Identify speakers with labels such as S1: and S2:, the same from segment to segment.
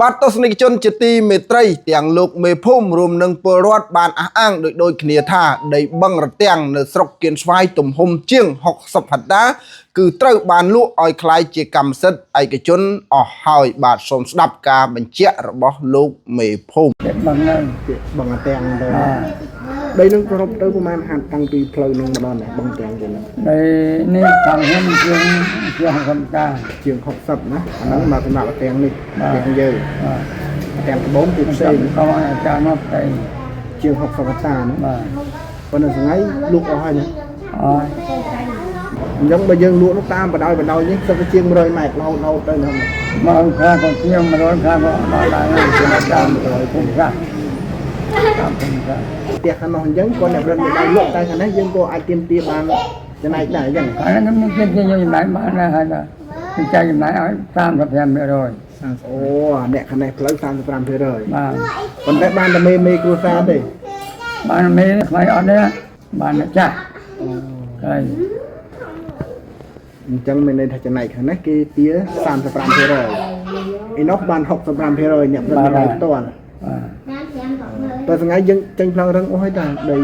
S1: បាទទស្សនិកជនជាទីមេត្រីទាំងលោកមេភូមិរួមនឹងពលរដ្ឋបានអះអាងដោយគ្នាថាដីបឹងរទាំងនៅស្រុកគៀនស្វាយទំហំជាង60ហិកតាគឺត្រូវបានលក់ឲ្យคล้ายជាកម្មសិទ្ធិឯកជនអស់ហើយបាទសូមស្ដាប់ការបញ្ជាក់របស់លោកមេភូមិបឹងហ្នឹងបឹងរទាំងទៅដីនឹងគ្រប់ទៅប្រហែលហាត់តាំងពីផ្លូវនឹងម្ដងបឹងទាំងទៅដីនេះខាងខ្ញុំជាង60តាជាង60ណាអាហ្នឹងមកសម្រាប់ទាំងនេះទាំងយើងទាំងត្បូងទីផ្សេងក៏អាចារ្យមកតែជាង60ហិកតាណាបាទប៉ុន្តែថ្ងៃលក់អស់ហើយណាអស់អញ្ចឹងបើយើងលក់នោះតាមបដ ாய் នេះទៅជាង100ម៉ែត្ររហូតទៅហ្នឹងមកខ្លះក៏ជាង100ខ្លះក៏ដល់ដែរជាងតាម100ភូមិខ្លះតាមភូមិខ្លះផ្ទះខាងនោះអញ្ចឹងគាត់អ្នករត់មិនដែរលក់តែខាងនេះយើងក៏អាចទៀមទាបានចំណែកដែរអញ្ចឹងខាងនេះខ្ញុំគេយកចំណែកបានដែរហើយទៅចែកចំណែកឲ្យ35%អូអ្នកខាងនេះផ្លូវ35%បាទប៉ុន្តែបានតែមេគ្រួសារទេបានមេថ្លៃអត់ទេបានតែចាស់ហើយអញ្ចឹងមានន័យថាចំណែកខាងនេះគេទា35%ឯនោះបាន65%អ្នកប្រឹងប្រែងផ្ទាល់តែថ្ងៃយើងចេញផ្លូវរឹងអស់ហើយតាដី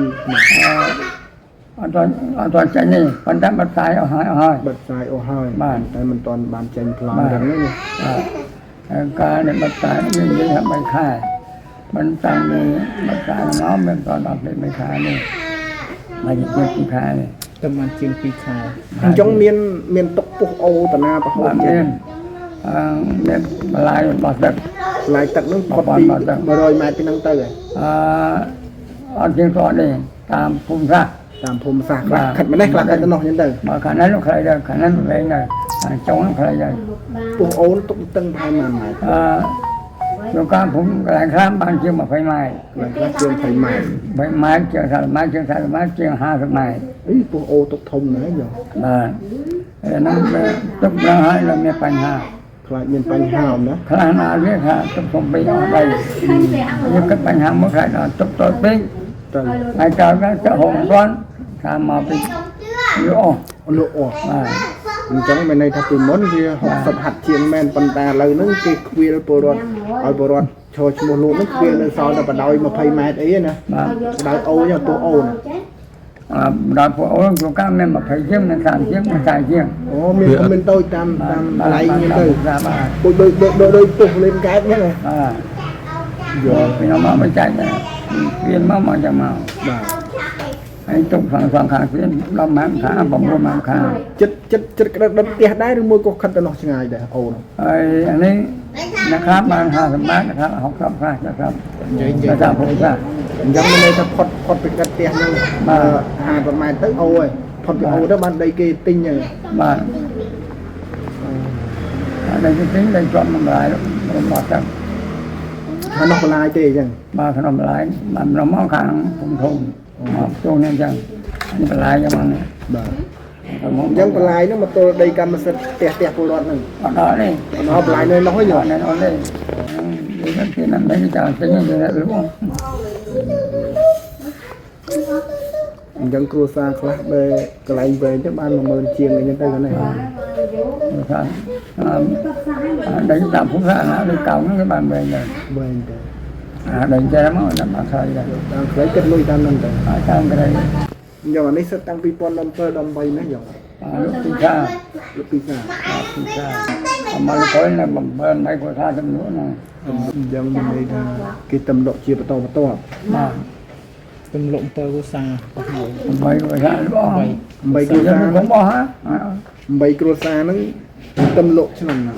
S1: អត់ទាន់ចេញទេប៉ុន្តែបិទផ្សាយអស់ហើយបិទផ្សាយអស់ហើយបាទតែមិនទាន់បានចេញផ្លូវរឹងទេបាទការដែលបិទផ្សាយយើងនិយាយថា3ខែមិនតាំងពីបិទផ្សាយមកមិនទាន់ដល់3ខែនេះមកជា2ខែនេះតែបានជាង2ខែអញ្ចឹងមានតុកពុះអូតាណាប្រហូតមានបន្លាយរបស់ទឹកបន្លាយទឹកនឹងផុតពី100ម៉ែត្រពីហ្នឹងទៅអត់ជាងគាត់ទេតាមភូមិសាស្ត្រខ្លះខិតម្នេះខ្លះទៅនោះអញ្ចឹងទៅបើខាងនេះនោះខ្លីដែរខាងនេះវែងដែរចុងហ្នឹងខ្លីដែរពុះអូនទុកតឹងប្រហែលម៉ែត្រក្នុងការភូមិកន្លែងខ្លះបានជាង20ម៉ែត្រកន្លែងខ្លះជាង20ម៉ែត្រ20ម៉ែត្រជាង30ម៉ែត្រជាង40ម៉ែត្រជាង50ម៉ែត្រអីពុះអូទុកធំណាស់យោបាទហ្នឹងទុកដល់ហើយនៅមានបញ្ហាខ្លាចមានបញ្ហាណាខ្លះណាវាថាទុកធំពេកអត់ដីយើងគិតបញ្ហាមកខ្លាចដល់ទុកតូចពេកទៅហើយចោលទៅហងគាត់ថាមកពីលក់អស់បាទអញ្ចឹងមានន័យថាពីមុនវា60ហាត់ជាងមែនប៉ុន្តែឥឡូវហ្នឹងគេខ្វៀលពលរដ្ឋឲ្យពលរដ្ឋឈរឈ្មោះលក់ហ្នឹងខ្វៀលនៅសល់តែបដ ாய் 20ម៉ែត្រអីណាបដ ாய் អូចឹងពោះអូណាបដ ாய் ពោះអូក្នុងការមាន20ជាងមាន30ជាងមាន40ជាងអូមានតូចតាមកន្លែងហ្នឹងទៅដូចពុះលេងកែបហ្នឹងបាទយកខ្ញុំមកមិនចាច់ទេវាមកចាំមកបាទហើយទុកខាងខាងទៀត10ម៉ែត្រខាង9ម៉ែត្រខាងចិត្តក្តឹបផ្ទះដែរឬមួយក៏ខិតទៅនោះឆ្ងាយដែរអូនហើយអានេះអ្នកខ្លះបាន50ម៉ែត្រអ្នកខ្លះ60ខ្លះนะครับនិយាយថាពុទ្ធសាអញ្ចឹងមានន័យថាផុតពីក្តឹបផ្ទះហ្នឹង50ម៉ែត្រទៅអូហើយផុតពីអូទៅបានដីគេទិញហ្នឹងបាទដីគេទិញដីជាប់មិនដែររបស់ទៅខាងនោះបន្លាយទេអញ្ចឹងបាទខាងនោះបន្លាយបានមកខាងភូមិធំមកចូលនេះអញ្ចឹងបន្លាយយ៉ាងហ្នឹងបាទអញ្ចឹងបន្លាយហ្នឹងមកទល់ដីកម្មសិទ្ធិផ្ទះពលរដ្ឋហ្នឹងអត់ដល់ទេអត់បន្លាយនៅនោះទេអត់ទេនេះគេណាស់នេះចាចេញទៅលក់អញ្ចឹងគ្រួសារខ្លះបែកន្លែងវែងទៅបាន10000ជាងអីចឹងទៅហ្នឹងបាទដីតាមភូមិសាស្ត្រណាដីកោងហ្នឹងគេបានវែងទៅដីចេះមកដល់មកខ្លីដែរតាមខ្លីគិតលុយតាមហ្នឹងទៅតាមក្រៃយកអានេះសិតតាំង2017 18ណាយកលោកពីសាអមលកុយនៅបំពេញមិនគាត់ថាចំនួនណាអញ្ចឹងមានន័យថាគេតំឡុកជាបន្តបាទទំលក់ទៅគ្រួសារ8គ្រួសារ8គ្រួសារខ្ញុំអស់ហ៎8គ្រួសារហ្នឹងទំលក់ឆ្នាំណា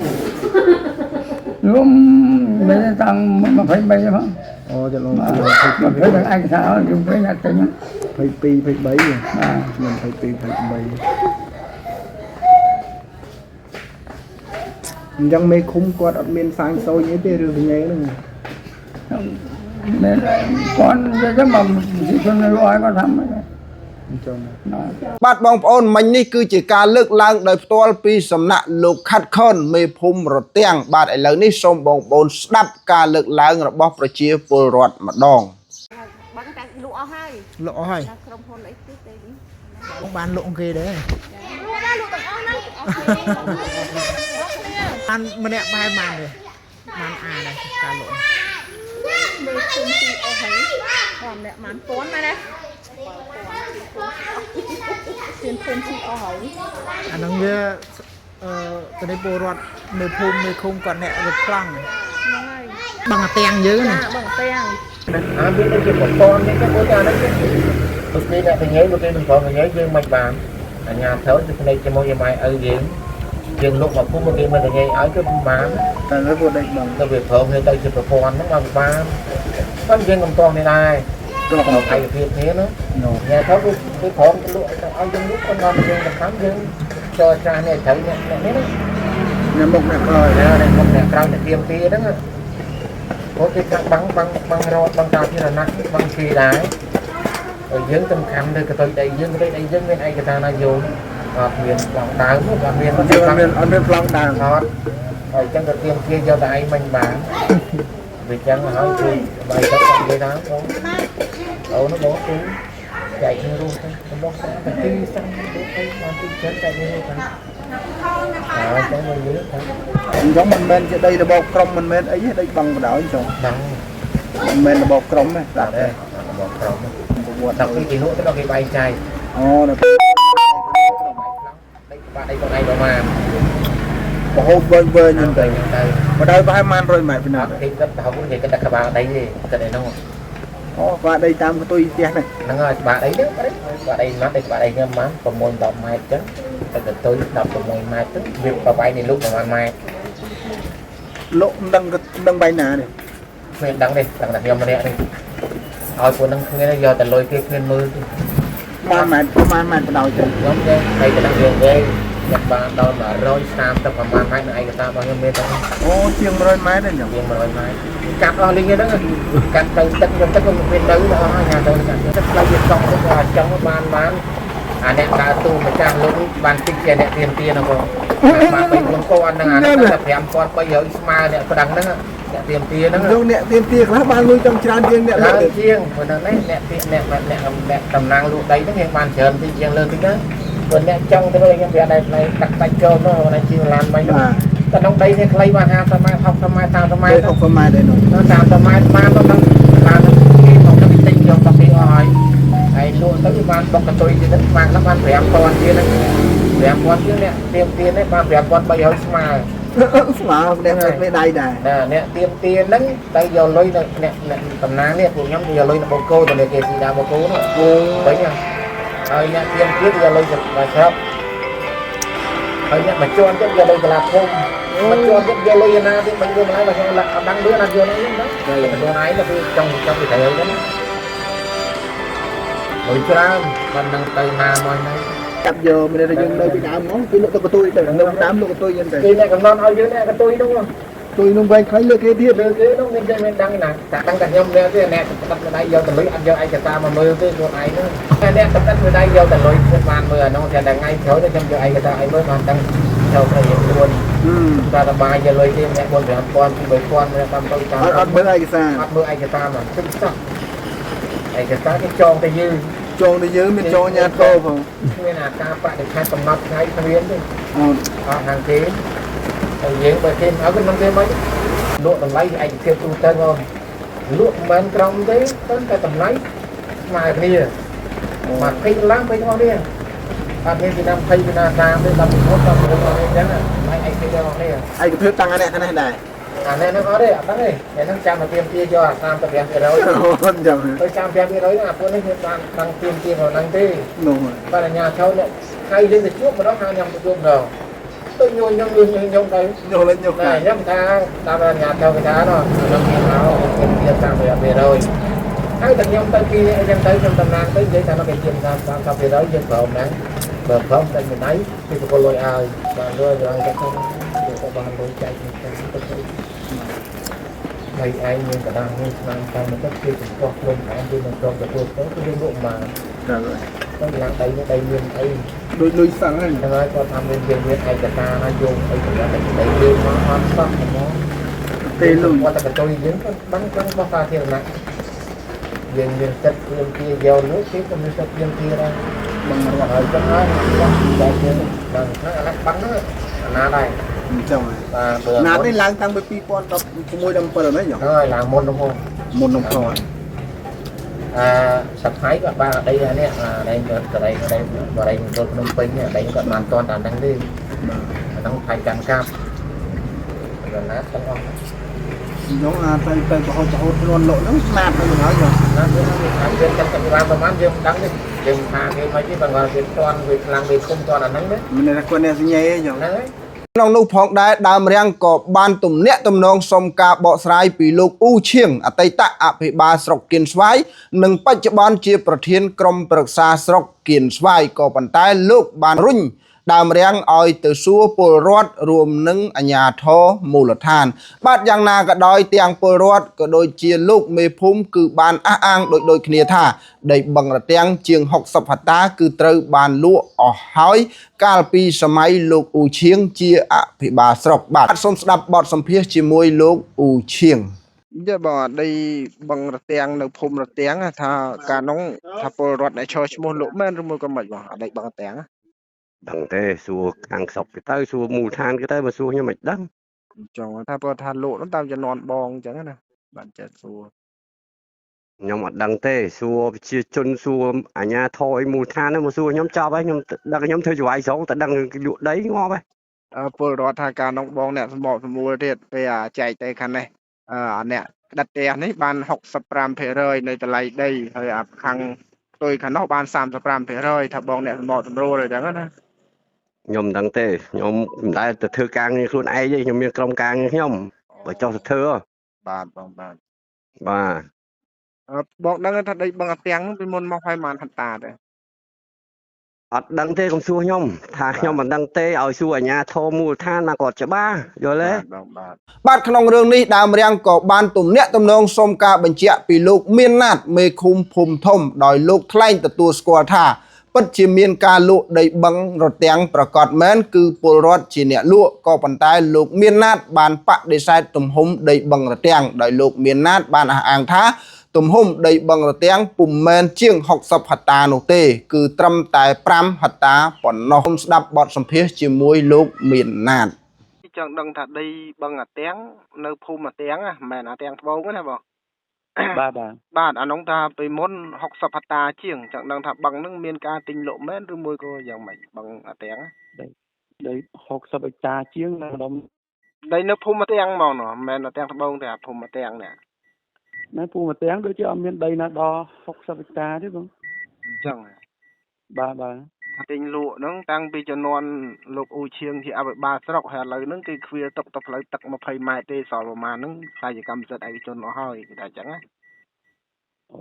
S1: រួមមានតាំង23ហ្នឹងអូចលង20ឯកសារយើងវិញអត់ទិញ22 23បាទខ្ញុំ22 23អញ្ចឹងមេឃុំគាត់អត់មានសាញ់សូញអីទេរឿងញ៉េហ្នឹងមែនគាត់និយាយទៅមកទីជនរយគាត់ធ្វើបាទបងប្អូនមិញនេះគឺជាការលើកឡើងដោយផ្ទាល់ពីសំណាក់លោកខាត់ខុនមេភូមិរទាំងបាទឥឡូវនេះសូមបងប្អូនស្ដាប់ការលើកឡើងរបស់ប្រជាពលរដ្ឋម្ដងបើតែលក់អស់ហើយក្រុមហ៊ុនអីទៀតទេបងបានលក់គេដែរលក់ទាំងអស់ហ្នឹងបានម្នាក់បែរបានទេបានអាដែរ
S2: cá lộn mười phun chi ô thấy còn mẹ mán tốn này đấy tiền phun chi ô thấy
S3: anh nói nghe từ đây bồ rót mười phun mười khung còn nẹ được phăng bằng tiền dữ này
S2: bằng tiền
S4: biết cái chuyện của con những cái bố cha đấy một khi là phải nhớ một khi mình còn phải nhớ dương mạch bàn ở nhà thở thì cái này cho mỗi ngày ở giếng giếng lúc mà cũng một khi mình phải nhớ ở cái bàn
S1: tại nó vô đây bằng
S4: cái việc thở người ta chỉ phải con nó bằng bàn con giếng cầm con này này còn một ngày việc thế nữa nhà thở cái con cái lụa ở trong lúc con ngon giếng làm khám giếng cho cha này thở nhẹ nhẹ đó
S1: nhà mộc này coi
S4: này một nhà cao nhà tiêm tia đó có cái băng rọt băng tàu như là nặng băng kỳ đá ở dưới tâm khám đây cái tôi đây dương bên ai người ta là dùng miền lòng đá một là miền
S1: lòng đào
S4: ngọt rồi chân cái tiêm kia do đại mình bán vì chân là hỏi gì bài tập làm cái đó không nó bó chú chạy như luôn nó bó sáng cái tí xăng để thấy con tí chết chạy như luôn cái mình dưới
S1: giống mình bên đây là bọc crom mình bên ấy đây bằng đảo anh chồng
S4: bằng
S1: mình là bọc crom này
S4: đặt đây bọc crom đọc cái gì nữa tức là cái bay chai
S1: được
S4: đây con này mà
S1: bỏ hộp vơi nhìn đây mà đây phải man rồi mày nào
S4: cái không có gì cái đặc bà đây gì cái này nó
S1: và đây tam của tôi tiền này
S4: nó rồi bà đấy đó bà đây nó đây bà đây nha má còn môn đọc mai chứ cái tôi đọc còn môn mai tức việc bà bay này lúc mà mai
S1: lộn đăng bay nè này
S4: khuyên đăng đi đăng đặt nhầm này đi hỏi của nó nghe nó giờ tại lôi kia khuyên mưa
S1: man mày đầu chân
S4: giống đây đây là đang đường đây Nhật Bản đâu mà rồi sam tập mà hai người ta bao nhiêu mét
S1: ô chiêng rồi máy đây nhỉ
S4: chiêng rồi máy cắt ở linh đó cắt từ tất cả bên đấy đó nhà tôi rất là việc trong trong ban nè cả tu mà trang luôn ban tích tiền nè tiền nó còn mà mình muốn con đang tập em con bây giờ Isma nè có đằng đó tiền tiền đó
S1: luôn nè tiền các bạn nuôi trong tràn tiền nè
S4: là chiêng rồi nó lấy nè tiền nè tầm năng luôn đấy nó nghe ban trơn thì chiêng lên tí đó rồi nè trong cái đây cái này này đặt tay cơm nó này chiêng làm mấy nó còn trong đây thì lấy ba ha mai học mai tao mai
S1: không mai đây
S4: nó tao mai nó đang làm cái phòng nó bị tinh trong tập đi rồi ai luôn tới ban bọc cái tôi thì nó mang nó ban rèm con kia đấy rèm con kia nè tiêm tiền đấy ban rèm con bây giờ mà
S1: đem về đây này
S4: nè tiêm tiền đấy đây giờ lôi nè tầm nắng nè của nhóm giờ lôi là bồ câu rồi này kia gì đã bồ câu nữa đấy nha rồi nè tiêm tiếp giờ lôi là sao rồi nè mà cho anh giờ đây là không mà cho anh giờ lôi na thì mình vừa nói là đăng đứa nào vừa nói đó đây là vừa nói là trong cái thể đó rồi cho mình đang từ mà mọi người
S1: cặp giờ mình đây dùng đây bị đám nó cái lúc của tôi để nó đám lúc của tôi nhân
S4: cái này còn non ở dưới này cái tôi đúng không
S1: tôi nông vay lấy cái thiết
S4: đưa cái nó nên mình đăng nè đăng cả nhom nè cái nè tập ở đây vô từ lưới anh vô ai cả ta mà mưa cái con này nữa cái nè tập ở đây vô từ lưới màn mưa nó sẽ đang ngay chỗ để trong vô ai cả ta ai mới mà đăng theo cái hiện luôn ta là bài giờ lưới đi mẹ buồn về con thì bởi con ra tâm tôi ta
S1: ăn mưa ai cả
S4: mưa ai cả ta mà chính xác ai cả ta cái tròn cái dư
S1: cho nó dưới mình cho nhà cô không
S4: nên là ca bạn được hai tầm năm hai tháng biến đi hàng thế ở dưới bởi thêm ở cái năm thế mấy lụa tầm lấy thì anh kêu tu tên rồi lụa bên trong đấy tới cái tầm lấy mà kia mà khi lắm với nhau đi anh đi Nam Tây Việt Nam ra với làm một năm rồi đấy là anh kêu đi
S1: anh có thêm tăng cái này này
S4: này nó có đấy tăng đi để nó chăm mà tiêm kia cho tam tập em kia rồi tôi chăm em kia rồi là tôi nói tăng tiêm kia rồi năng tí và là nhà sau này hay lên từ trước mà đó 2 năm tôi rồi tôi nhung đây
S1: nhô lên nhô
S4: này nhắm ta là nhà sau cái đá đó nó kia áo kia tam về rồi hai tầng nhông tới kia em tới trong tầm nan tới vậy ta nó bị chìm tam về đó dân phồng nè bờ phồng trên mình ấy thì tôi lôi ai và rồi cái không có bàn lôi chạy đây ai nhưng cả đang như mang sang một cách kia cũng có luôn cả anh đi mình còn cái cuộc tới cái độ mà có làm đây nguyên đây
S1: đôi sáng này
S4: nó nói có tham nguyên ai cả ta nó dùng ai cả ta đây nguyên nó hot sóc nó
S1: tê lùi
S4: qua ta tôi dính bắn có pha thiệt nặng viên chất viên kia giàu nước chứ không biết chất viên kia đâu bằng rồi cho nó chạy kia bằng nó lắc bắn nó đây
S1: ចឹង ណាត់នេះឡើងតាំងពី2016ដល់7ហ្នឹងហ៎
S4: ហើយឡើងមុននោះមក
S1: មុននោះផង
S4: សប្តាហ៍គាត់បានអីនេះđây tôi nông pin này đâyគាត់បានតតាមហ្នឹងទេហ្នឹងផៃកាន់កាប់rồi nátទាំងអស់
S1: ខ្ញុំទៅប្រហុតខ្លួនលោកហ្នឹងស្នាតទៅហើយណា
S4: ណាយើងអាចចាំប្រហែលយើងដឹងទេយើងថាគេមកទីបើគេតន់វាខ្លាំងវាគុំតន់អាហ្នឹងទេ
S1: មិនថាគាត់អ្នកសញ្ញេទេចឹង
S4: ហ្នឹងហើយ
S1: ក្នុងនោះផងដែរដើមរាំងក៏បានទំនាក់ទំនងសុំការបកស្រាយពីលោកអ៊ូឈៀងអតីតអភិបាលស្រុកគៀនស្វាយនិងបច្ចុប្បន្នជាប្រធានក្រុមប្រឹក្សាស្រុកគៀនស្វាយក៏ប៉ុន្តែលោកបានរុញដើមរាំងឲ្យទៅសួរពលរដ្ឋរួមនឹងអាជ្ញាធរមូលដ្ឋានបាទយ៉ាងណាក៏ដោយទាំងពលរដ្ឋក៏ដូចជាលោកមេភូមិគឺបានអះអាងដូចគ្នាថាដីបឹងរទាំងជាង60ហិកតាគឺត្រូវបានលក់អស់ហើយកាលពីសម័យលោកអ៊ូឈៀងជាអភិបាលស្រុកបាទសូមស្ដាប់បទសម្ភាសន៍ជាមួយលោកអ៊ូឈៀងយ៉ាបងដីបឹងរទាំងនៅភូមិរទាំងថាកាលនោះថាពលរដ្ឋអ្នកឈរឈ្មោះលោកមែនឬមួយក៏មិនបងដីបឹងរទាំង
S5: ដឹងទេសួរខាងស្រុកគេទៅសួរមូលដ្ឋានគេទៅមកសួរខ្ញុំមិនដឹង
S1: ចង់ថាបើថាលោកនោះតាមចំនួនបងអញ្ចឹងណាបានចេះសួរ
S5: ខ្ញុំអត់ដឹងទេសួរប្រជាជនសួរអាជ្ញាធរអីមូលដ្ឋានហ្នឹងមកសួរខ្ញុំចប់ហើយខ្ញុំដឹងខ្ញុំធ្វើច្រវាយស្រងតែដឹងគេលក់ដីងាប់ហើយ
S1: ពលរដ្ឋថាការនោះបងអ្នកសម្បកសម្រួលទៀតពេលចែកទៅខាងនេះអ្នកក្តិតផ្ទះនេះបាន 65% នៃតម្លៃដីហើយខាងផ្ទុយខាងនោះបាន 35% ថាបងអ្នកសម្បកសម្រួលអញ្ចឹងណា
S5: ខ្ញុំមិនដឹងទេខ្ញុំមិនដែលទៅធ្វើការងារខ្លួនឯងទេខ្ញុំមានក្រុមការងារខ្ញុំបើចង់ទៅធ្វើ
S1: បាទបងបាទ
S5: បាទ
S1: បងដឹងថាដីបឹងអាទាំងនោះពីមុនមកហើយបានហតាដែរ
S5: អត់ដឹងទេកុំសួរខ្ញុំថាខ្ញុំមិនដឹងទេឲ្យសួរអាជ្ញាធរមូលដ្ឋានមកគាត់ច្បាស់យល់ទេ
S1: បាទក្នុងរឿងនេះដើមរាំងក៏បានទំនាក់ទំនងសុំការបញ្ជាក់ពីលោកមានណាតមេឃុំភូមិធំដោយលោកថ្លែងទទួលស្គាល់ថាពិតជាមានការលក់ដីបឹងរទាំងប្រកាសមែនគឺពលរដ្ឋជាអ្នកលក់ក៏ប៉ុន្តែលោកមានណាតបានបដិសេធទំហំដីបឹងរទាំងដោយលោកមានណាតបានអះអាងថាទំហំដីបឹងរទាំងពុំមែនជាង60ហិកតានោះទេគឺត្រឹមតែ5ហិកតាប៉ុណ្ណោះស្ដាប់បទសម្ភាសន៍ជាមួយលោកមានណាតចង់ដឹងថាដីបឹងអាទាំងនៅភូមិអាទាំងមិនមែនអាទាំងត្បូងណាបង បាទអានោះថាពីមុន60ហិកតាជាងចង់ដឹងថាបឹងនឹងមានការទិញលក់មែនឬមួយក៏យ៉ាងម៉េចបឹងអាទាំងដី60ហិកតាជាងនៅដុំដីនៅភូមិអាទាំងហ្មងមិនមែនអាទាំងត្បូងទេអាភូមិអាទាំងនេះនៅភូមិអាទាំងដូចជាអត់មានដីណាដល់60ហិកតាទេបងអញ្ចឹងបាទថាទិញលក់ហ្នឹងតាំងពីជំនាន់លោកអ៊ូឈៀងជាអភិបាលស្រុកហើយឥឡូវហ្នឹងគេឃ្វាលទឹកទៅផ្លូវទឹក20ម៉ែត្រទេសល់ប្រហែលហ្នឹងខ្លាចជាកម្មសិទ្ធិឯកជនអស់ហើយគេថាអញ្ចឹងណា
S6: អូ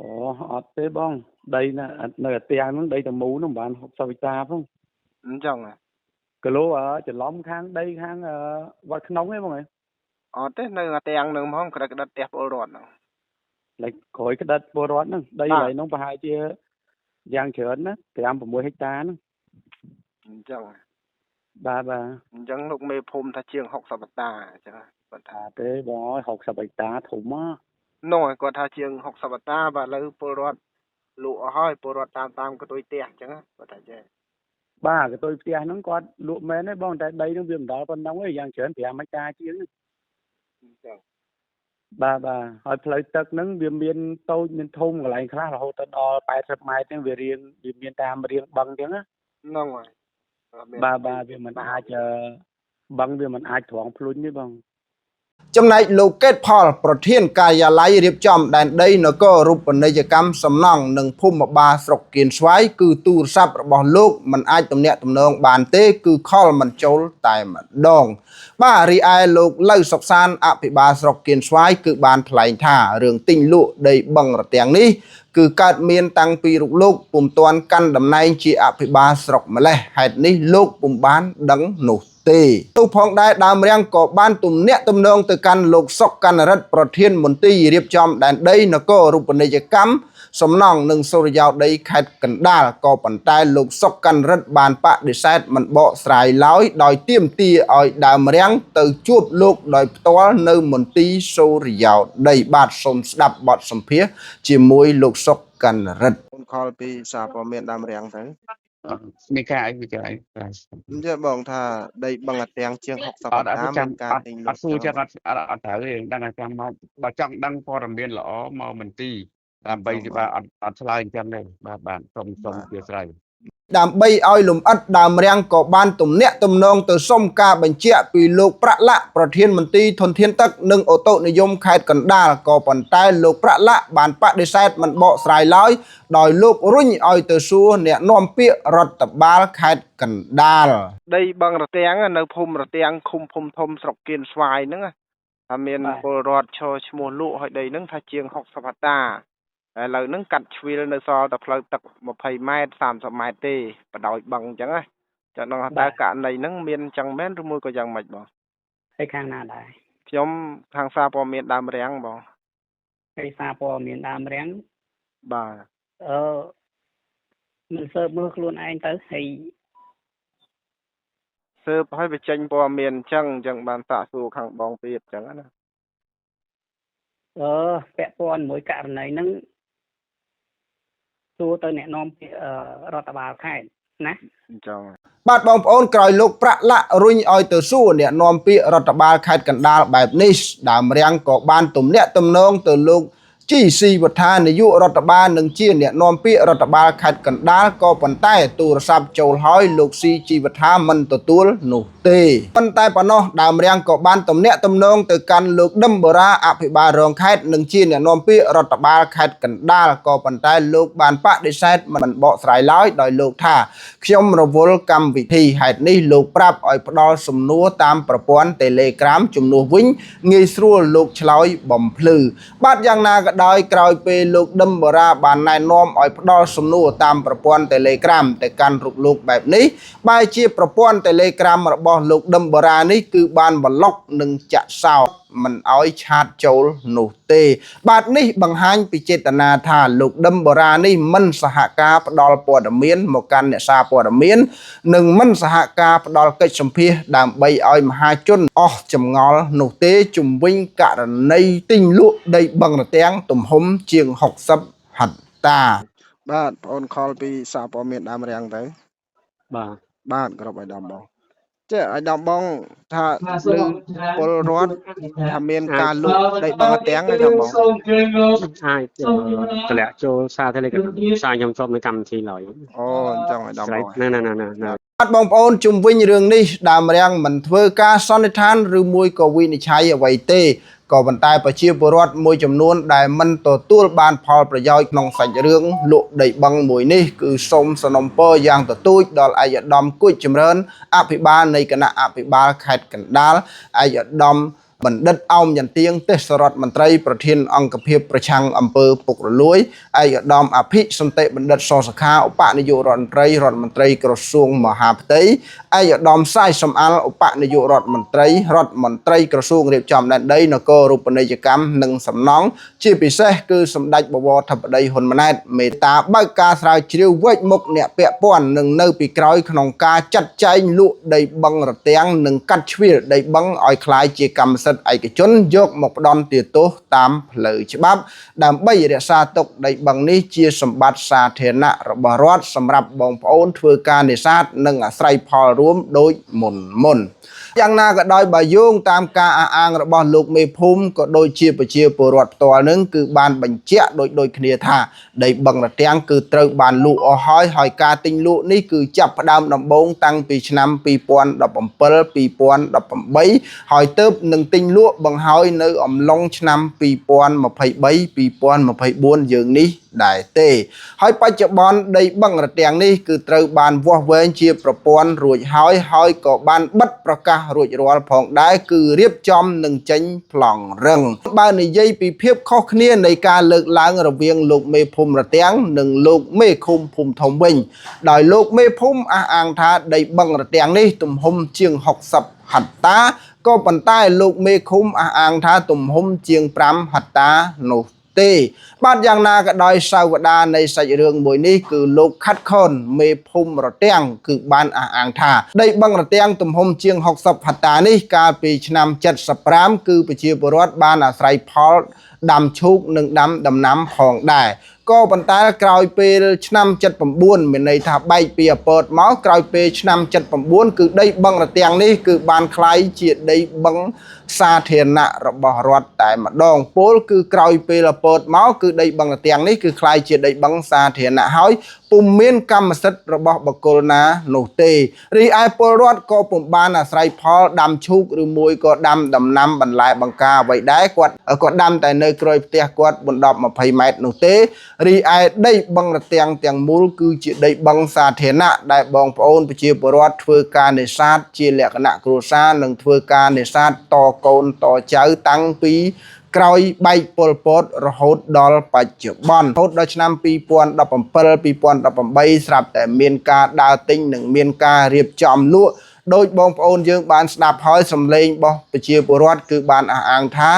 S6: អត់ទេបងដីនៅអាទាំងហ្នឹងដីតមូហ្នឹងបាន60ហិកតាផងអញ្ចឹងគីឡូច្រឡំខាងដីខាងវត្តក្នុងទេបងអត់ទេនៅអាទាំងហ្នឹងហ្មងក្រិតក្តិតផ្ទះពលរដ្ឋហ្នឹងលេខក្រោយក្តិតពលរដ្ឋហ្នឹងដីកន្លែងហ្នឹងប្រហែលជាយ៉ាងច្រើនណា5-6ហិកតាហ្នឹងអញ្ចឹងបាទអញ្ចឹងលោកមេភូមិថាជាង60ហិកតាអញ្ចឹងគាត់ថាទេបងអើយ60ហិកតាធំណាស់ នោះគាត់ថាជាង60ហិកតាបាទឥឡូវពលរដ្ឋលក់អស់ហើយពលរដ្ឋតាមកតុយផ្ទះអញ្ចឹងគាត់ថាចេះបាទកតុយផ្ទះហ្នឹងគាត់លក់មែនទេបងតែដីហ្នឹងវាមិនដល់ប៉ុណ្ណឹងទេយ៉ាងច្រើន5ហិកតាជាងអញ្ចឹងបាទហើយផ្លូវទឹកហ្នឹងវាមានតូចមានធំកន្លែងខ្លះរហូតដល់80ម៉ែត្រហ្នឹងវាមានតាមរៀងបឹងអញ្ចឹងហ្នឹងហើយបាទវាមិនអាចបឹងវាមិនអាចត្រង់ភ្លុញទេបង ចំណែកលោកកេតផលប្រធានការិយាល័យរៀបចំដែនដីនគររូបនីយកម្មសំណង់និងភូមិបាលស្រុកគៀនស្វាយគឺទូរស័ព្ទរបស់លោកមិនអាចទំនាក់ទំនងបានទេគឺខលមិនចូលតែម្ដងបាទរីឯលោកលៅសុកសានអភិបាលស្រុកគៀនស្វាយគឺបានថ្លែងថារឿងទិញលក់ដីបឹងរទាំងនេះគឺកើតមានតាំងពីរូបលោកពុំទាន់កាន់តំណែងជាអភិបាលស្រុកម្លេះហេតុនេះលោកពុំបានដឹងនោះ ទេទូផងដែរដើមរាំងក៏បានទំនាក់ទំនងទៅកាន់លោកសុកកណ្ណរិទ្ធប្រធានមន្ត្រីរៀបចំដែនដីនគររូបនីយកម្មសំណង់និងសុរិយោដីខេត្តកណ្ដាលក៏ប៉ុន្តែលោកសុកកណ្ណរិទ្ធបានបដិសេធមិនបកស្រាយឡើយដោយទាមទារឲ្យដើមរាំងទៅជួបលោកដោយផ្ទាល់នៅមន្ទីរសុរិយោដីបាទសូមស្ដាប់បទសម្ភាសន៍ជាមួយលោកសុកកណ្ណរិទ្ធខលពីសារព័ត៌មានដើមរាំងទៅ มีการมีการ
S1: จะบอกถ้าได้บังอาจแตงเชียง60
S6: ở
S1: ตา
S6: cái
S1: មាន
S6: trăm
S1: ការទិញល
S6: ở
S1: ក់
S6: xu cho ở tại cái đang là trăm mà trong đang phò làm biên lõ mà mình ti làm bây giờ bà ở slide trăm này bà bạn trong kia slide
S1: ដើម្បីឲ្យលំអិតដើមរាំងក៏បានទំនាក់ទំនងទៅសុំការបញ្ជាក់ពីលោកប្រាក់លៈប្រធានមន្ត្រីធនធានទឹកនិងអូតូនិយមខេត្តកណ្ដាលក៏ប៉ុន្តែលោកប្រាក់លៈបានបដិសេធមិនបកស្រាយឡើយដោយលោករុញឲ្យទៅសួរអ្នកនាំពាក្យរដ្ឋបាលខេត្តកណ្ដាលដីបឹងរទាំងនៅភូមិរទាំងឃុំភូមិធំស្រុកគៀនស្វាយហ្នឹងថាមានពលរដ្ឋឈរឈ្មោះលក់ឲ្យដីហ្នឹងថាជាង60 ហិកតា ឥឡូវហ្នឹងកាត់ជ្រៀលនៅសល់តែផ្លូវទឹក20 ម៉ែត្រ 30 ម៉ែត្រទេបដោយបឹងអញ្ចឹងណាចឹងដល់តើករណីហ្នឹងមានអញ្ចឹងមែនឬមួយក៏យ៉ាងម៉េចបងហើយខាងណាដែរខ្ញុំខាងសារព័ត៌មានដើមរាំងបងហើយសារព័ត៌មានដើមរាំងបាទមិនស៊ើបមើលខ្លួនឯងទៅហើយស៊ើបឲ្យបញ្ចេញព័ត៌មានអញ្ចឹងបានសាកសួរខាងបងទៀតអញ្ចឹងណាពាក់ព័ន្ធមួយករណីហ្នឹង សួរទៅអ្នកនាំពាក្យរដ្ឋបាលខេត្តណាអញ្ចឹងបាទបងប្អូនក្រោយលោកប្រាក់លៈរុញឲ្យទៅសួរអ្នកនាំពាក្យរដ្ឋបាលខេត្តកណ្ដាលបែបនេះដើមរាំងក៏បានទំនាក់ទំនងទៅលោក ជីស៊ីវត្ថានាយករដ្ឋបាលនឹងជាអ្នកនាំពាក្យរដ្ឋបាលខេត្តកណ្ដាលក៏ប៉ុន្តែទូរស័ព្ទចូលហើយលោកស៊ីជីវត្ថាមិនទទួលនោះទេប៉ុន្តែប៉ុណ្ណោះដើមរាំងក៏បានទំនាក់ទំនងទៅកាន់លោកដឹមបូរ៉ាអភិបាលរងខេត្តនឹងជាអ្នកនាំពាក្យរដ្ឋបាលខេត្តកណ្ដាលក៏ប៉ុន្តែលោកបានបដិសេធមិនបកស្រាយឡើយដោយលោកថាខ្ញុំរវល់កម្មវិធីហេតុនេះលោកប្រាប់ឲ្យផ្ដល់សំណួរតាមប្រព័ន្ធ Telegram ជំនួសវិញងាយស្រួលលោកឆ្លើយបំភ្លឺបាទយ៉ាងណាក៏ដោយក្រោយពេលលោកដឹមបូរ៉ាបានណែនាំឲ្យផ្ដល់សំណួរតាមប្រព័ន្ធ Telegram ទៅកាន់រូបលោកបែបនេះបែរជាប្រព័ន្ធ Telegram របស់លោកដឹមបូរ៉ានេះគឺបានប្លុកនិងចាក់សោតមិនឲ្យឆាតចូលនោះទេបាទនេះបង្ហាញពីចេតនាថាលោកដឹមបូរ៉ានេះមិនសហការផ្ដល់ព័ត៌មានមកកាន់អ្នកសារព័ត៌មាននិងមិនសហការផ្ដល់កិច្ចសម្ភាសដើម្បីឲ្យមហាជនអស់ចម្ងល់នោះទេជំវិញករណីទិញលក់ដីបឹងរទាំងទំហំជាង60 ហិកតាបាទបងអូនខលពីសារព័ត៌មានដើមរាំងទៅបាទគ្រប់ឲ្យដំបងចេះឲ្យដំបងថាលើពលរដ្ឋថាមានការលក់ដីបឹងរទាំងទេបងអាចតម្លាក់ចូលសារ Telegram សារខ្ញុំជាប់នៅកម្មវិធីឡើយអូអញ្ចឹងឲ្យដំបងណាបាទបងប្អូនជុំវិញរឿងនេះដើមរាំងមិនធ្វើការសន្និដ្ឋានឬមួយក៏វិនិច្ឆ័យអ្វីទេក៏ប៉ុន្តែប្រជាពលរដ្ឋមួយចំនួនដែលមិនទទួលបានផលប្រយោជន៍ក្នុងសាច់រឿងលក់ដីបឹងមួយនេះគឺសូមសនំពរយ៉ាងទទូចដល់ឯកឧត្តមគួចចម្រើនអភិបាលនៃគណៈអភិបាលខេត្តកណ្ដាលឯកឧត្តមបណ្ឌិតអោមយន្ទៀងទេសរដ្ឋមន្ត្រីប្រធានអង្គភិបប្រឆាំងអំពើពុករលួយឯកឧត្តមអភិសន្តិបណ្ឌិតសសខាឧបនាយករដ្ឋមន្ត្រីក្រសួងមហាផ្ទៃឯកឧត្តមសាយសំអាល់ឧបនាយករដ្ឋមន្ត្រីក្រសួងរៀបចំដែនដីនគររូបនីយកម្មនិងសំណង់ជាពិសេសគឺសម្ដេចបវរធិបតីហ៊ុនម៉ាណែតមេត្តាបើកការស្រាវជ្រាវវែកមុខអ្នកពាក់ព័ន្ធនឹងនៅពីក្រោយក្នុងការចាត់ចែងលក់ដីបឹងរទាំងនិងកាត់ជ្រៀលដីបឹងឲ្យคล้ายជាកម្មសិទ្ធិឯកជនយកមកផ្ដន់ទាទោសតាមផ្លូវច្បាប់ដើម្បីរក្សាទុកដីបឹងនេះជាសម្បត្តិសាធារណៈរបស់រដ្ឋសម្រាប់បងប្អូនធ្វើការនេសាទនិងអាស្រ័យផលរួមដូចមុនយ៉ាងណាក៏ដោយបើយោងតាមការអះអាងរបស់លោកមេភូមិក៏ដូចជាប្រជាពលរដ្ឋផ្ទាល់នឹងគឺបានបញ្ជាក់ដូចគ្នាថាដីបឹងរទាំងគឺត្រូវបានលក់អស់ហើយការទិញលក់នេះគឺចាប់ផ្ដើមដំបូងតាំងពីឆ្នាំ2017 2018ហើយទើបនឹងទិញលក់បង្ហើយនៅអំឡុងឆ្នាំ2023 2024យើងនេះដែរទេហើយបច្ចុប្បន្នដីបឹងរទាំងនេះគឺត្រូវបានវាស់វែងជាប្រព័ន្ធរួចហើយក៏បានបិទប្រកាសរួចរាល់ផងដែរគឺរៀបចំនឹងចេញប្លង់រឹងបើនិយាយពីភាពខុសគ្នានៃការលើកឡើងរវាងលោកមេភូមិរទាំងនិងលោកមេឃុំភូមិធំវិញដោយលោកមេភូមិអះអាងថាដីបឹងរទាំងនេះទំហំជាង60 ហិកតាក៏ប៉ុន្តែលោកមេឃុំអះអាងថាទំហំជាង5 ហិកតានោះទេបាទយ៉ាងណាក៏ដោយសាវតានៃសាច់រឿងមួយនេះគឺលោកខាត់ខុនមេភូមិរទាំងគឺបានអះអាងថាដីបឹងរទាំងទំហំជាង60 ហិកតានេះកាលពីឆ្នាំ75គឺប្រជាពលរដ្ឋបានអាស្រ័យផលដាំឈូកនិងដាំដំណាំផងដែរ ក៏ប៉ុន្តែក្រោយពេលឆ្នាំ79មានន័យថាបែកពីអពតមកក្រោយពេលឆ្នាំ79គឺដីបឹងរទាំងនេះគឺបានคล้ายជាដីបឹងសាធារណៈរបស់រដ្ឋតែម្ដងពលគឺក្រោយពេលអពតមកគឺដីបឹងរទាំងនេះគឺคล้ายជាដីបឹងសាធារណៈហើយពុំមានកម្មសិទ្ធិរបស់បុគ្គលណានោះទេរីឯពលរដ្ឋក៏ពុំបានអាស្រ័យផលដាំឈូកឬមួយក៏ដាំដំណាំបន្លែបង្ការអ្វីដែរគាត់ដាំតែនៅក្រោយផ្ទះគាត់បណ្ដប់20ម៉ែត្រនោះទេរីឯដីបឹងរទាំងទាំងមូលគឺជាដីបឹងសាធារណៈដែលបងប្អូនប្រជាពលរដ្ឋធ្វើការនេសាទជាលក្ខណៈគ្រួសារនិងធ្វើការនេសាទតកូនតចៅតាំងពីក្រោយបែកប៉ុលពតរហូតដល់បច្ចុប្បន្នរហូតដល់ឆ្នាំ2017 2018ស្រាប់តែមានការដើរទិញនិងមានការរៀបចំលក់ដោយបងប្អូនយើងបានស្ដាប់ហើយសំឡេងរបស់ប្រជាពលរដ្ឋគឺបានអះអាងថា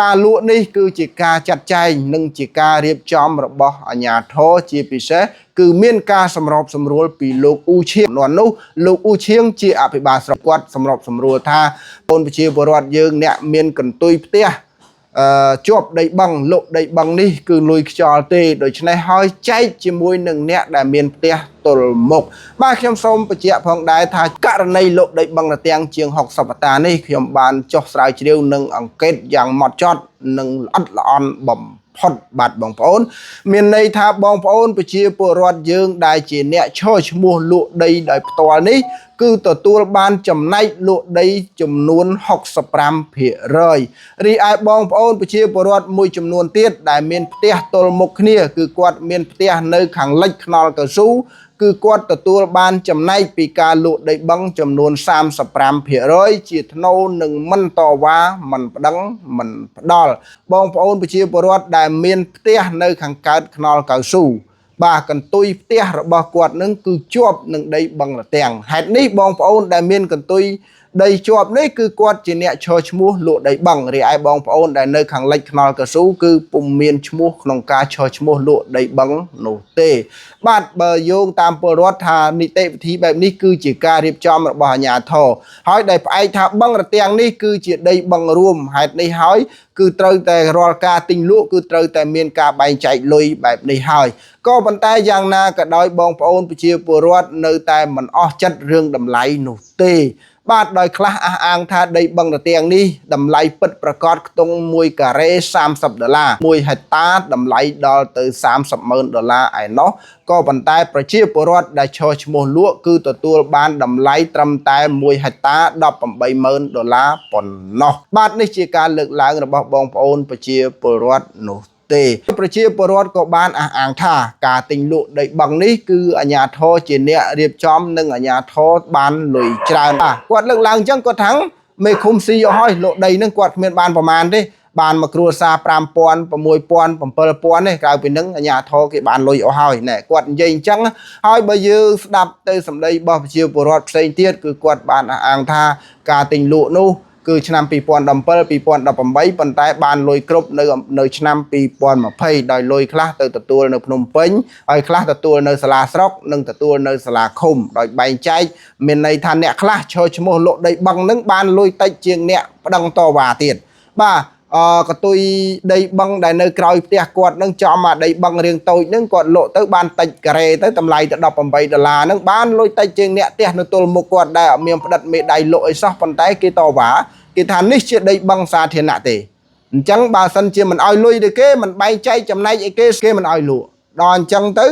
S1: ការលក់នេះគឺជាការចាត់ចែងនិងជាការរៀបចំរបស់អាជ្ញាធរជាពិសេសគឺមានការសម្របសម្រួលពីលោកអ៊ូឈៀងនោះលោកអ៊ូឈៀងជាអភិបាលស្រុកគាត់សម្របសម្រួលថាបងប្រជាពលរដ្ឋយើងអ្នកមានកន្ទុយផ្ទះជាប់ដីបឹងលុកដីបឹងនេះគឺលុយខ្យល់ទេដូច្នេះហើយចែកជាមួយនឹងអ្នកដែលមានផ្ទះទល់មុខបាទខ្ញុំសូមបញ្ជាក់ផងដែរថាករណីលុកដីបឹងរទាំងជាង60ហិកតានេះខ្ញុំបានចុះស្រាវជ្រាវនិងអង្កេតយ៉ាងហ្មត់ចត់និងល្អិតល្អន់បំផុតបាទបងប្អូនមានន័យថាបងប្អូនប្រជាពលរដ្ឋយើងដែលជាអ្នកឈរឈ្មោះលក់ដីដោយផ្ទាល់នេះគឺទទួលបានចំណែកលក់ដីចំនួន 65% រីឯបងប្អូនប្រជាពលរដ្ឋមួយចំនួនទៀតដែលមានផ្ទះទល់មុខគ្នាគឺគាត់មានផ្ទះនៅខាងលិចថ្នល់កៅស៊ូគឺគាត់ទទួលបានចំណែកពីការលក់ដីបឹងចំនួន 35% ជាថ្នូរនឹងមិនតវ៉ាមិនប្តឹងមិនផ្ដាល់បងប្អូនប្រជាពលរដ្ឋដែលមានផ្ទះនៅខាងកើតថ្នល់កៅស៊ូបាទកន្ទុយផ្ទះរបស់គាត់នឹងគឺជាប់នឹងដីបឹងរទាំងហេតុនេះបងប្អូនដែលមានកន្ទុយដីជាប់នេះគឺគាត់ជាអ្នកឈរឈ្មោះលក់ដីបឹងរីឯបងប្អូនដែលនៅខាងលិចថ្នល់កៅស៊ូគឺពុំមានឈ្មោះក្នុងការឈរឈ្មោះលក់ដីបឹងនោះទេបាទបើយោងតាមពលរដ្ឋថានីតិវិធីបែបនេះគឺជាការរៀបចំរបស់អាជ្ញាធរហើយដែលផ្អែកថាបឹងរទាំងនេះគឺជាដីបឹងរួមហេតុនេះហើយគឺត្រូវតែរាល់ការទិញលក់គឺត្រូវតែមានការបែងចែកលុយបែបនេះហើយក៏ប៉ុន្តែយ៉ាងណាក៏ដោយបងប្អូនប្រជាពលរដ្ឋនៅតែមិនអស់ចិត្តរឿងតម្លៃនោះទេបាទដោយខ្លះអះអាងថាដីបឹងរទាំងនេះតម្លៃពិតប្រាកដខ្ទង់1ការ៉េ$30 1ហិកតាតម្លៃដល់ទៅ$30,000ឯណោះក៏ប៉ុន្តែប្រជាពលរដ្ឋដែលឈរឈ្មោះលក់គឺទទួលបានតម្លៃត្រឹមតែ1ហិកតា$18,000ប៉ុណ្ណោះបាទនេះជាការលើកឡើងរបស់បងប្អូនប្រជាពលរដ្ឋនោះទេប្រជាពលរដ្ឋក៏បានអះអាងថាការទិញលក់ដីបឹងនេះគឺអាជ្ញាធរជាអ្នករៀបចំនិងអាជ្ញាធរបានលុយច្រើនគាត់លើកឡើងអញ្ចឹងគាត់ថាមេឃុំស៊ីអស់ហើយលក់ដីនឹងគាត់គ្មានបានប្រមាណទេបានមកគ្រួសារ5,000 6,000 7,000ទេក្រៅពីនឹងអាជ្ញាធរគេបានលុយអស់ហើយណែគាត់និយាយអញ្ចឹងហើយបើយើងស្ដាប់ទៅសម្ដីរបស់ប្រជាពលរដ្ឋផ្សេងទៀតគឺគាត់បានអះអាងថាការទិញលក់នោះគឺឆ្នាំ2017 2018ប៉ុន្តែបានលុយគ្រប់នៅឆ្នាំ2020ដោយលុយខ្លះទៅទទួលនៅភ្នំពេញហើយខ្លះទទួលនៅសាលាស្រុកនិងទទួលនៅសាលាឃុំដោយបែងចែកមានន័យថាអ្នកខ្លះឈរឈ្មោះលក់ដីបឹងនឹងបានលុយតិចជាងអ្នកប្តឹងតវ៉ាទៀតបាទកតុយដីបឹងដែលនៅក្រោយផ្ទះគាត់នឹងចំអាដីបឹងរៀងតូចនឹងគាត់លក់ទៅបានតិចការ៉េទៅតម្លៃទៅ$18នឹងបានលុយតិចជាងអ្នកផ្ទះនៅទល់មុខគាត់ដែលអត់មានផ្ដិតមេដៃលក់អីសោះប៉ុន្តែគេតវ៉ាគេថានេះជាដីបឹងសាធារណៈទេអញ្ចឹងបើសិនជាមិនឲ្យលុយទៅគេមិនបែងចែកចំណែកអីគេមិនឲ្យលក់ដល់អញ្ចឹងទៅ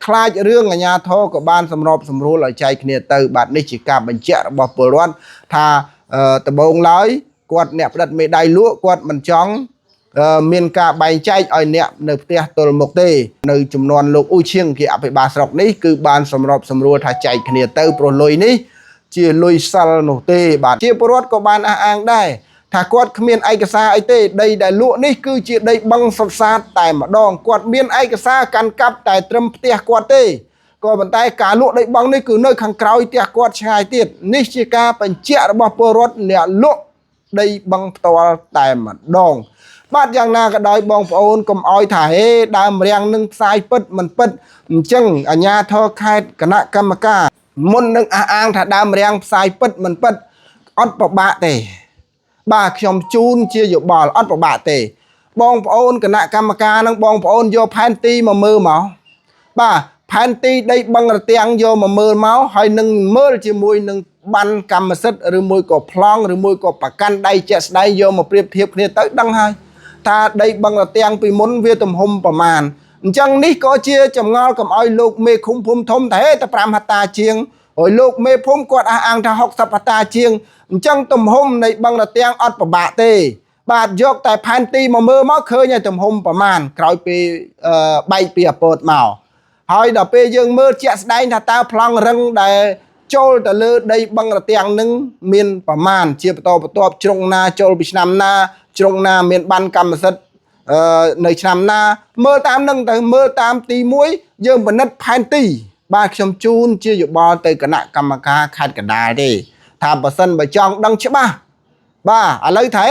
S1: ខ្លាចរឿងអាជ្ញាធរក៏បានសម្របសម្រួលឲ្យចែកគ្នាទៅបាទនេះជាការបញ្ជាក់របស់ពលរដ្ឋថាដំបូងឡើយគាត់អ្នកផ្ដិតមេដៃលក់គាត់មិនចង់មានការបែងចែកឲ្យអ្នកនៅផ្ទះទល់មុខទេនៅចំនួនលោកអ៊ូឈៀងគេអភិបាលស្រុកនេះគឺបានសម្របសម្រួលថាចែកគ្នាទៅព្រោះលុយនេះជាលុយសិលនោះទេបាទជាពលរដ្ឋក៏បានអះអាងដែរថាគាត់គ្មានឯកសារអីទេដីដែលលក់នេះគឺជាដីបឹងសុទ្ធសាធតែម្ដងគាត់មានឯកសារកាន់កាប់តែត្រឹមផ្ទះគាត់ទេក៏ប៉ុន្តែការលក់ដីបឹងនេះគឺនៅខាងក្រោយផ្ទះគាត់ឆ្ងាយទៀតនេះជាការបញ្ជាក់របស់ពលរដ្ឋអ្នកលក់ដីបឹងផ្ទាល់តែម្ដងបាទយ៉ាងណាក៏ដោយបងប្អូនកុំអោយថាហេដើមរាំងនឹងផ្សាយពិតមិនពិតអញ្ចឹងអាជ្ញាធរខេត្តគណៈកម្មការមុននឹងអះអាងថាដើមរាំងផ្សាយពិតមិនពិតអត់ពិបាកទេបាទខ្ញុំជូនជាយោបល់អត់ពិបាកទេ បងប្អូនគណៈកម្មការនឹងបងប្អូនយកផែនទីមកមើលមកបាទផែនទីដីបឹងរទាំងយកមកមើលមកហើយនឹងមើលជាមួយនឹងបានកម្មសិទ្ធិឬមួយក៏ប្លង់ឬមួយក៏ប្រកាន់ដៃជាក់ស្ដែងយកមកប្រៀបធៀបគ្នាទៅដឹងហើយថាដីបឹងរទាំងពីមុនវាទំហំប្រមាណអញ្ចឹងនេះក៏ជាចម្ងល់កុំឲ្យលោកមេឃុំភូមិធំតែ5ហិកតាជាងហើយលោកមេភូមិគាត់អះអាងថា60ហិកតាជាងអញ្ចឹងទំហំនៃបឹងរទាំងអត់ពិបាកទេបាទយកតែផែនទីមកមើលមកឃើញឲ្យទំហំប្រមាណក្រោយពេលបែកពីអាពតមកហើយដល់ពេលយើងមើលជាក់ស្ដែងថាតើប្លង់រឹងដែលចូលទៅលើដីបឹងរទាំងនឹងមានប្រមាណជាបន្តបន្ទាប់ជ្រុងណាចូលពីឆ្នាំណាជ្រុងណាមានបានកម្មសិទ្ធិនៅឆ្នាំណាមើលតាមនឹងទៅមើលតាមទី1យើងពិនិត្យផែនទីបាទខ្ញុំជូនជាយោបល់ទៅគណៈកម្មការខេត្តកណ្ដាលទេថាបើសិនបើចង់ដឹងច្បាស់បាទឥឡូវថា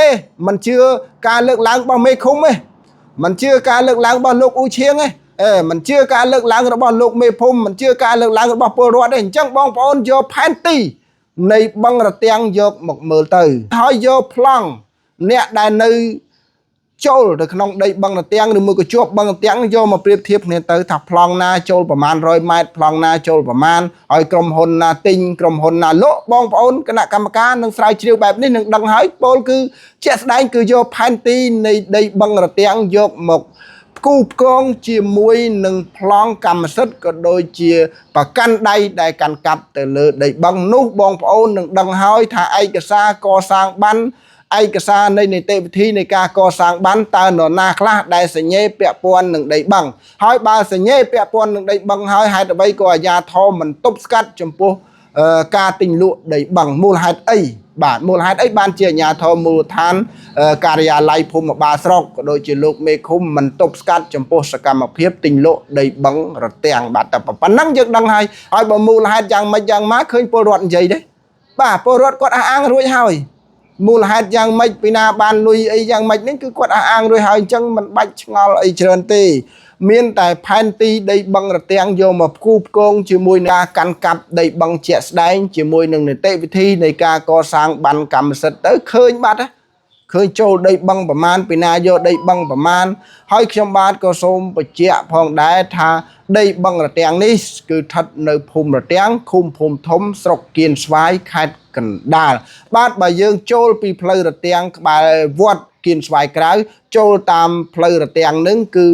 S1: មិនជឿការលើកឡើងរបស់មេឃុំទេមិនជឿការលើកឡើងរបស់លោកអ៊ូឈៀងទេមិនជឿការលើកឡើងរបស់លោកមេភូមិមិនជឿការលើកឡើងរបស់ពលរដ្ឋទេអញ្ចឹងបងប្អូនយកផែនទីនៃបឹងរទាំងយកមកមើលទៅហើយយកប្លង់អ្នកដែលនៅចូលទៅក្នុងដីបឹងរទាំងឬមួយក៏ជាប់បឹងរទាំងយកមកប្រៀបធៀបគ្នាទៅថាប្លង់ណាចូលប្រមាណ100ម៉ែត្រប្លង់ណាចូលប្រមាណហើយក្រុមហ៊ុនណាទិញក្រុមហ៊ុនណាលក់បងប្អូនគណៈកម្មការនឹងស្រាវជ្រាវបែបនេះនឹងដឹងហើយពលគឺជាក់ស្ដែងគឺយកផែនទីនៃដីបឹងរទាំងយកមកផ្គូផ្គងជាមួយនឹងប្លង់កម្មសិទ្ធិក៏ដូចជាប្រកាន់ដៃដែលកាន់កាប់ទៅលើដីបឹងនោះបងប្អូននឹងដឹងហើយថាឯកសារកសាងបានឯកសារនៃនីតិវិធីនៃការកសាងបានតើនរណាខ្លះដែលសញ្ញេពាក់ព័ន្ធនឹងដីបឹងហើយបើសញ្ញេពាក់ព័ន្ធនឹងដីបឹងហើយហេតុអ្វីក៏អាជ្ញាធរមិនទប់ស្កាត់ចំពោះការទិញលក់ដីបឹងមូលហេតុអីបាទមូលហេតុអីបានជាអាជ្ញាធរមូលដ្ឋានការិយាល័យភូមិបាលស្រុកក៏ដូចជាលោកមេឃុំមិនទប់ស្កាត់ចំពោះសកម្មភាពទិញលក់ដីបឹងរទាំងបាទតែប៉ុណ្ណឹងយើងដឹងហើយបើមូលហេតុយ៉ាងម៉េចយ៉ាងម៉ាឃើញពលរដ្ឋនិយាយទេបាទពលរដ្ឋគាត់អះអាងរួចហើយមូលហេតុយ៉ាងម៉េចពីណាបានលុយអីយ៉ាងម៉េចហ្នឹងគឺគាត់អះអាងរួចហើយអញ្ចឹងមិនបាច់ឆ្ងល់អីច្រើនទេមានតែផែនទីដីបឹងរទាំងយកមកផ្គូផ្គងជាមួយនឹងការកាន់កាប់ដីបឹងជាក់ស្ដែងជាមួយនឹងនីតិវិធីនៃការកសាងបានកម្មសិទ្ធិទៅឃើញបាត់ឃើញចូលដីបឹងប្រមាណពីណាយកដីបឹងប្រមាណហើយខ្ញុំបាទក៏សូមបញ្ជាក់ផងដែរថាដីបឹងរទាំងនេះគឺស្ថិតនៅភូមិរទាំងឃុំភូមិធំស្រុកគៀនស្វាយខេត្តកណ្ដាលបាទបើយើងចូលពីផ្លូវរទាំងក្បែរវត្តគៀនស្វាយក្រៅចូលតាមផ្លូវរទាំងនឹងគឺ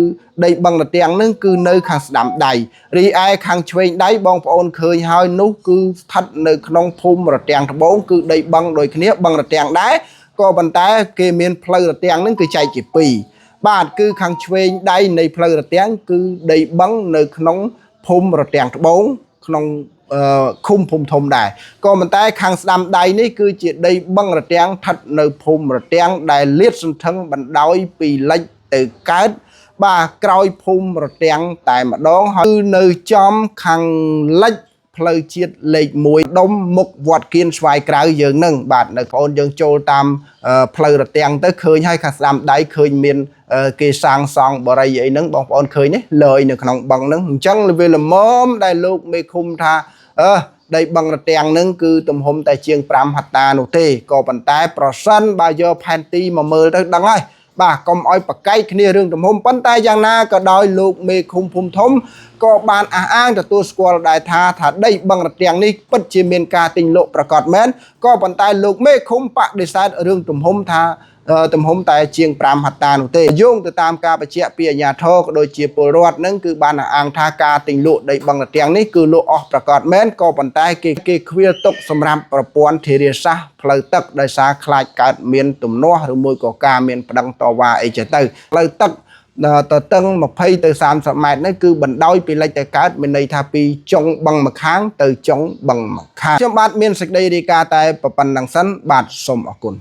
S1: ដីបឹងរទាំងនឹងគឺនៅខាងស្ដាំដៃរីឯខាងឆ្វេងដៃបងប្អូនឃើញហើយនោះគឺស្ថិតនៅក្នុងភូមិរទាំងត្បូងគឺដីបឹងដូចគ្នាបឹងរទាំងដែរក៏ប៉ុន្តែគេមានផ្លូវរទាំងនឹងគឺចែកជា2បាទគឺខាងឆ្វេងដៃនៃផ្លូវរទាំងគឺដីបឹងនៅក្នុងភូមិរទាំងត្បូងក្នុងឃុំភូមិធំដែរក៏ប៉ុន្តែខាងស្ដាំដៃនេះគឺជាដីបឹងរទាំងស្ថិតនៅភូមិរទាំងដែលលាតសន្ធឹងបណ្ដោយពីលិចទៅកើតបាទក្រោយភូមិរទាំងតែម្ដងហើយនៅចំខាងលិចផ្លូវជាតិលេខ1ដុំមុខវត្តគៀនស្វាយក្រៅយើងនឹងបាទនៅបងប្អូនយើងចូលតាមផ្លូវរទាំងទៅឃើញហើយខាងស្ដាំដៃឃើញមានគេសាងសង់បរិយាអីហ្នឹងបងប្អូនឃើញទេលើយនៅក្នុងបឹងហ្នឹងអញ្ចឹងវាល្មមដែលលោកមេឃុំថាដីបឹងរទាំងហ្នឹងគឺទំហំតែជាង5ហិកតានោះទេក៏ប៉ុន្តែប្រសិនបើយកផែនទីមកមើលទៅដឹងហើយបាទកុំឲ្យប្រកែកគ្នារឿងទំហំប៉ុន្តែយ៉ាងណាក៏ដោយលោកមេឃុំភូមិធំក៏បានអះអាងទទួលស្គាល់ដែរថាដីបឹងរទាំងនេះពិតជាមានការទិញលក់ប្រកបមែនក៏ប៉ុន្តែលោកមេឃុំបដិសេធរឿងទំហំថាទំហំតែជាង5ហិកតានោះទេយោងទៅតាមការបញ្ជាក់ពីអាជ្ញាធរក៏ដូចជាពលរដ្ឋនឹងគឺបានអះអាងថាការទិញលក់ដីបឹងរទាំងនេះគឺលក់អស់ប្រកបមែនក៏ប៉ុន្តែគេខ្វៀលទុកសម្រាប់ប្រព័ន្ធធារាសាស្ត្រផ្លូវទឹកដោយសារខ្លាចកើតមានទំនាស់ឬមួយក៏ការមានប្តឹងតវ៉ាអីចឹងទៅផ្លូវទឹកតតឹង20ទៅ30ម៉ែត្រនេះគឺបណ្ដោយពីលិចទៅកើតមានន័យថាពីចុងបឹងម្ខាងទៅចុងបឹងម្ខាងខ្ញុំបាទមានសេចក្តីរាយការណ៍តែប៉ុណ្្នឹងសិនបាទសូមអរគុណ